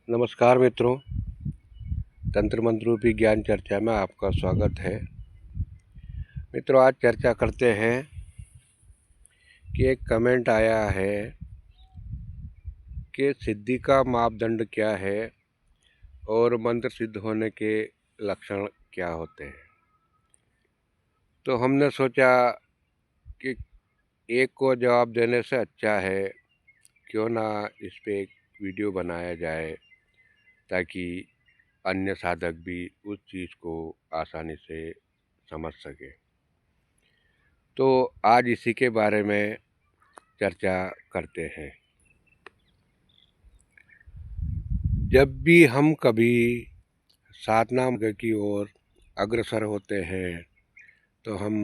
नमस्कार मित्रों, तंत्र मंत्र रूपी ज्ञान चर्चा में आपका स्वागत है। मित्रों, आज चर्चा करते हैं कि एक कमेंट आया है कि सिद्धि का मापदंड क्या है और मंत्र सिद्ध होने के लक्षण क्या होते हैं। तो हमने सोचा कि एक को जवाब देने से अच्छा है क्यों ना इस पे एक वीडियो बनाया जाए ताकि अन्य साधक भी उस चीज़ को आसानी से समझ सके। तो आज इसी के बारे में चर्चा करते हैं। जब भी हम कभी साधना मार्ग की ओर अग्रसर होते हैं तो हम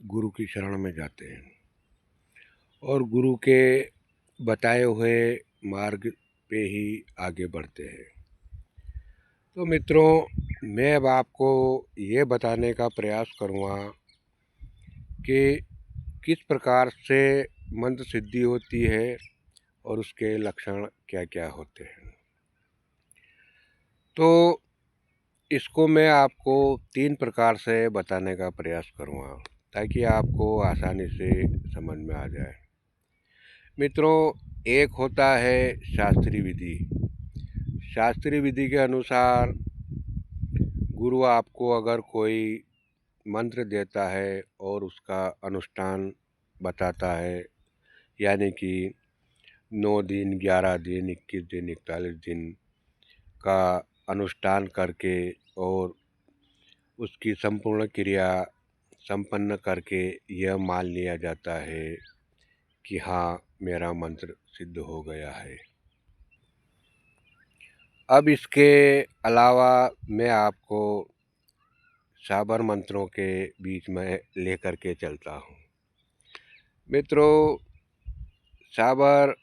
गुरु की शरण में जाते हैं और गुरु के बताए हुए मार्ग पे ही आगे बढ़ते हैं। तो मित्रों, मैं अब आपको ये बताने का प्रयास करूँगा कि किस प्रकार से मंत्र सिद्धि होती है और उसके लक्षण क्या क्या होते हैं। तो इसको मैं आपको 3 प्रकार से बताने का प्रयास करूँगा ताकि आपको आसानी से समझ में आ जाए। मित्रों, एक होता है शास्त्रीय विधि। शास्त्रीय विधि के अनुसार गुरु आपको अगर कोई मंत्र देता है और उसका अनुष्ठान बताता है, यानी कि 9 दिन, 11 दिन, 21 दिन, 41 दिन का अनुष्ठान करके और उसकी संपूर्ण क्रिया संपन्न करके यह मान लिया जाता है कि हाँ, मेरा मंत्र सिद्ध हो गया है। अब इसके अलावा मैं आपको साबर मंत्रों के बीच में लेकर के चलता हूँ। मित्रों, साबर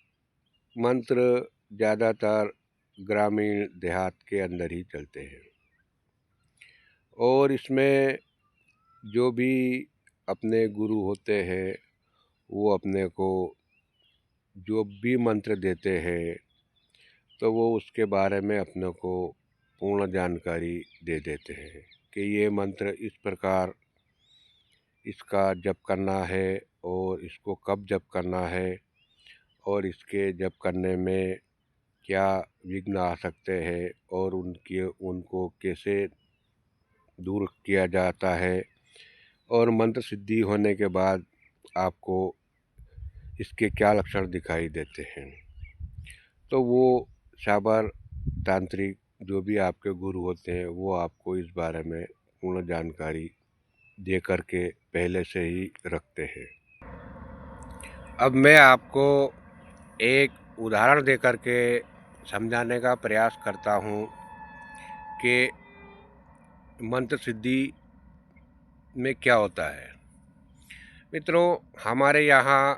मंत्र ज़्यादातर ग्रामीण देहात के अंदर ही चलते हैं और इसमें जो भी अपने गुरु होते हैं वो अपने को जो भी मंत्र देते हैं तो वो उसके बारे में अपने को पूर्ण जानकारी दे देते हैं कि ये मंत्र इस प्रकार इसका जप करना है और इसको कब जप करना है और इसके जप करने में क्या विघ्न आ सकते हैं और उनको कैसे दूर किया जाता है और मंत्र सिद्धि होने के बाद आपको इसके क्या लक्षण दिखाई देते हैं। तो वो साबर तांत्रिक जो भी आपके गुरु होते हैं वो आपको इस बारे में पूर्ण जानकारी दे कर के पहले से ही रखते हैं। अब मैं आपको एक उदाहरण दे कर के समझाने का प्रयास करता हूँ कि मंत्र सिद्धि में क्या होता है। मित्रों, हमारे यहाँ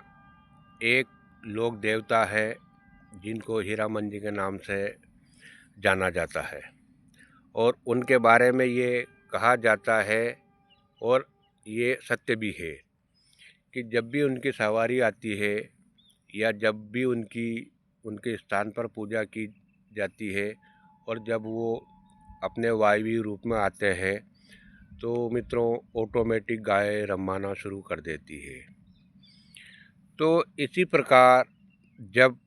एक लोक देवता है जिनको हीरामन जी के नाम से जाना जाता है और उनके बारे में ये कहा जाता है और ये सत्य भी है कि जब भी उनकी सवारी आती है या जब भी उनके स्थान पर पूजा की जाती है और जब वो अपने वायवीय रूप में आते हैं तो मित्रों ऑटोमेटिक गाय रमाना शुरू कर देती है। तो इसी प्रकार जब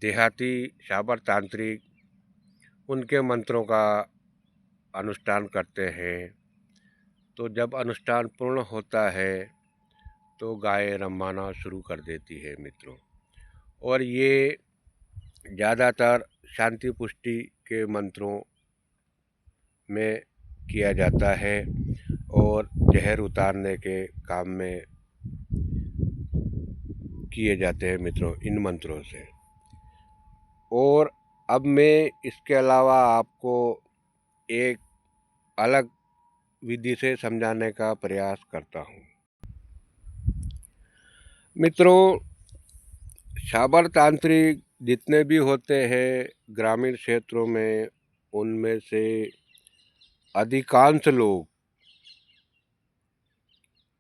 देहाती शाबर तांत्रिक उनके मंत्रों का अनुष्ठान करते हैं तो जब अनुष्ठान पूर्ण होता है तो गाय रमाना शुरू कर देती है मित्रों। और ये ज़्यादातर शांति पुष्टि के मंत्रों में किया जाता है और जहर उतारने के काम में किए जाते हैं मित्रों इन मंत्रों से। और अब मैं इसके अलावा आपको एक अलग विधि से समझाने का प्रयास करता हूँ। मित्रों, शाबर तांत्रिक जितने भी होते हैं ग्रामीण क्षेत्रों में, उनमें से अधिकांश लोग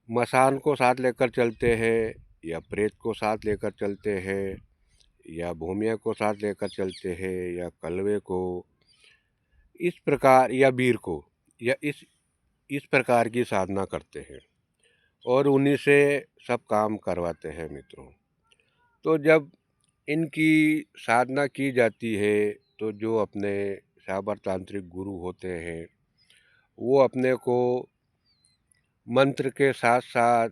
मसान को साथ लेकर चलते हैं या प्रेत को साथ लेकर चलते हैं या भूमिया को साथ लेकर चलते हैं या कलवे को, इस प्रकार या वीर को, या इस प्रकार की साधना करते हैं और उन्हीं से सब काम करवाते हैं मित्रों। तो जब इनकी साधना की जाती है तो जो अपने साबर तांत्रिक गुरु होते हैं वो अपने को मंत्र के साथ साथ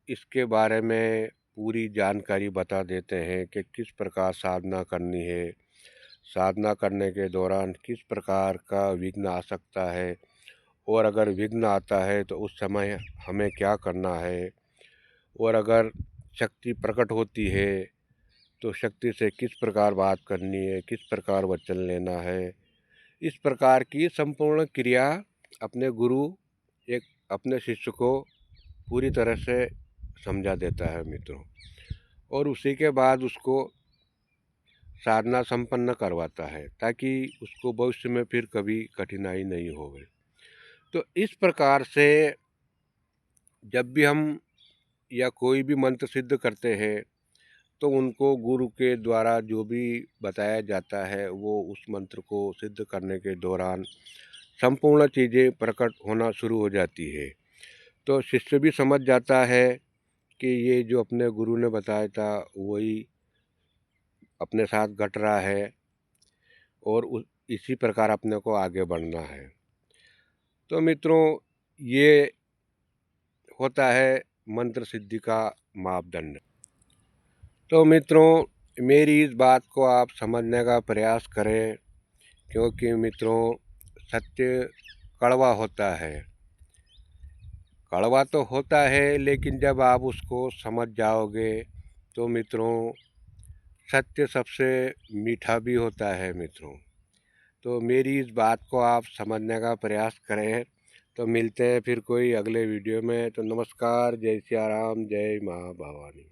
इसके बारे में पूरी जानकारी बता देते हैं कि किस प्रकार साधना करनी है, साधना करने के दौरान किस प्रकार का विघ्न आ सकता है, और अगर विघ्न आता है तो उस समय हमें क्या करना है, और अगर शक्ति प्रकट होती है तो शक्ति से किस प्रकार बात करनी है, किस प्रकार वचन लेना है। इस प्रकार की संपूर्ण क्रिया अपने गुरु एक अपने शिष्य को पूरी तरह से समझा देता है मित्रों, और उसी के बाद उसको साधना संपन्न करवाता है ताकि उसको भविष्य में फिर कभी कठिनाई नहीं होवे। तो इस प्रकार से जब भी हम या कोई भी मंत्र सिद्ध करते हैं तो उनको गुरु के द्वारा जो भी बताया जाता है वो उस मंत्र को सिद्ध करने के दौरान संपूर्ण चीज़ें प्रकट होना शुरू हो जाती है। तो शिष्य भी समझ जाता है कि ये जो अपने गुरु ने बताया था वही अपने साथ घट रहा है, और इसी प्रकार अपने को आगे बढ़ना है। तो मित्रों, ये होता है मंत्र सिद्धि का मापदंड। तो मित्रों, मेरी इस बात को आप समझने का प्रयास करें, क्योंकि मित्रों सत्य कड़वा होता है। कड़वा तो होता है लेकिन जब आप उसको समझ जाओगे तो मित्रों सत्य सबसे मीठा भी होता है मित्रों। तो मेरी इस बात को आप समझने का प्रयास करें। तो मिलते हैं फिर कोई अगले वीडियो में। तो नमस्कार, जय सिया राम, जय माँ भवानी।